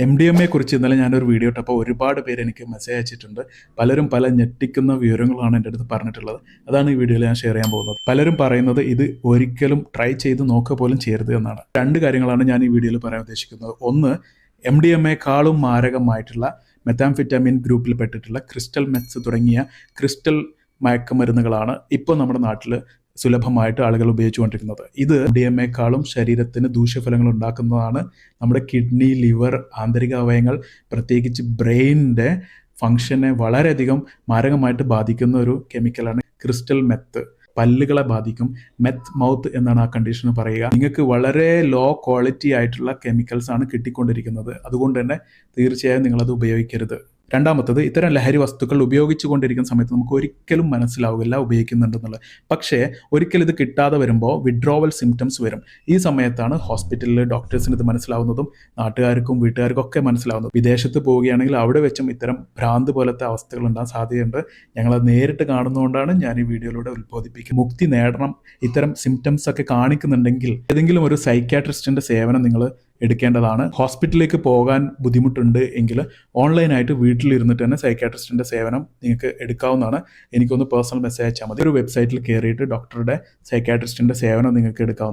MDMA കുറിച്ച് ഇന്നലെ ഞാനൊരു വീഡിയോ ഇട്ടപ്പോൾ ഒരുപാട് പേര് എനിക്ക് മെസ്സേജ് അയച്ചിട്ടുണ്ട്. പലരും പല ഞെട്ടിക്കുന്ന വിവരങ്ങളാണ് എൻ്റെ അടുത്ത് പറഞ്ഞിട്ടുള്ളത്. അതാണ് ഈ വീഡിയോയിൽ ഞാൻ ഷെയർ ചെയ്യാൻ പോകുന്നത്. പലരും പറയുന്നത് ഇത് ഒരിക്കലും ട്രൈ ചെയ്ത് നോക്കുക പോലും ചെയ്യരുത് എന്നാണ്. രണ്ട് കാര്യങ്ങളാണ് ഞാൻ ഈ വീഡിയോയിൽ പറയാൻ ഉദ്ദേശിക്കുന്നത്. ഒന്ന്, MDMAക്കാളും മാരകമായിട്ടുള്ള മെത്താംഫെറ്റാമിൻ ഗ്രൂപ്പിൽ പെട്ടിട്ടുള്ള ക്രിസ്റ്റൽ മെത്സ് തുടങ്ങിയ ക്രിസ്റ്റൽ മയക്കുമരുന്നുകളാണ് ഇപ്പോൾ നമ്മുടെ നാട്ടിൽ സുലഭമായിട്ട് ആളുകൾ ഉപയോഗിച്ചുകൊണ്ടിരിക്കുന്നത്. ഇത് MDMAക്കാളും ശരീരത്തിന് ദൂഷ്യഫലങ്ങൾ ഉണ്ടാക്കുന്നതാണ്. നമ്മുടെ കിഡ്നി, ലിവർ, ആന്തരിക അവയവങ്ങൾ, പ്രത്യേകിച്ച് ബ്രെയിനിൻ്റെ ഫങ്ഷനെ വളരെയധികം മാരകമായിട്ട് ബാധിക്കുന്ന ഒരു കെമിക്കലാണ് ക്രിസ്റ്റൽ മെത്ത്. പല്ലുകളെ ബാധിക്കും. മെത്ത് മൗത്ത് എന്നാണ് ആ കണ്ടീഷന് പറയുക. നിങ്ങൾക്ക് വളരെ ലോ ക്വാളിറ്റി ആയിട്ടുള്ള കെമിക്കൽസ് ആണ് കിട്ടിക്കൊണ്ടിരിക്കുന്നത്. അതുകൊണ്ട് തന്നെ തീർച്ചയായും നിങ്ങളത് ഉപയോഗിക്കരുത്. രണ്ടാമത്തത്, ഇത്തരം ലഹരി വസ്തുക്കൾ ഉപയോഗിച്ചു കൊണ്ടിരിക്കുന്ന സമയത്ത് നമുക്ക് ഒരിക്കലും മനസ്സിലാവില്ല ഉപയോഗിക്കുന്നുണ്ടെന്നുള്ളത്. പക്ഷേ ഒരിക്കലും ഇത് കിട്ടാതെ വരുമ്പോൾ വിഡ്രോവൽ സിംറ്റംസ് വരും. ഈ സമയത്താണ് ഹോസ്പിറ്റലിൽ ഡോക്ടേഴ്സിന് ഇത് മനസ്സിലാവുന്നതും നാട്ടുകാർക്കും വീട്ടുകാർക്കും ഒക്കെ മനസ്സിലാവുന്നത്. വിദേശത്ത് പോവുകയാണെങ്കിൽ അവിടെ വെച്ചും ഇത്തരം ഭ്രാന്ത് പോലത്തെ അവസ്ഥകൾ ഉണ്ടാകാൻ സാധ്യതയുണ്ട്. ഞങ്ങളത് നേരിട്ട് കാണുന്നതുകൊണ്ടാണ് ഞാൻ ഈ വീഡിയോയിലൂടെ ഉത്ബോധിപ്പിക്കുന്നത്. മുക്തി നേടണം. ഇത്തരം സിംറ്റംസ് ഒക്കെ കാണിക്കുന്നുണ്ടെങ്കിൽ ഏതെങ്കിലും ഒരു സൈക്യാട്രിസ്റ്റിൻ്റെ സേവനം നിങ്ങൾ എടുക്കേണ്ടതാണ്. ഹോസ്പിറ്റലിലേക്ക് പോകാൻ ബുദ്ധിമുട്ടുണ്ട് എങ്കിൽ ഓൺലൈനായിട്ട് വീട്ടിലിരുന്നിട്ട് തന്നെ സൈക്യാട്രിസ്റ്റിൻ്റെ സേവനം നിങ്ങൾക്ക് എടുക്കാവുന്നതാണ്. എനിക്കൊന്ന് പേഴ്സണൽ മെസ്സേജ് അയച്ചാൽ മതി. ഒരു വെബ്സൈറ്റിൽ കയറിയിട്ട് ഡോക്ടറുടെ സൈക്യാട്രിസ്റ്റിൻ്റെ സേവനം നിങ്ങൾക്ക് എടുക്കാവുന്നതാണ്.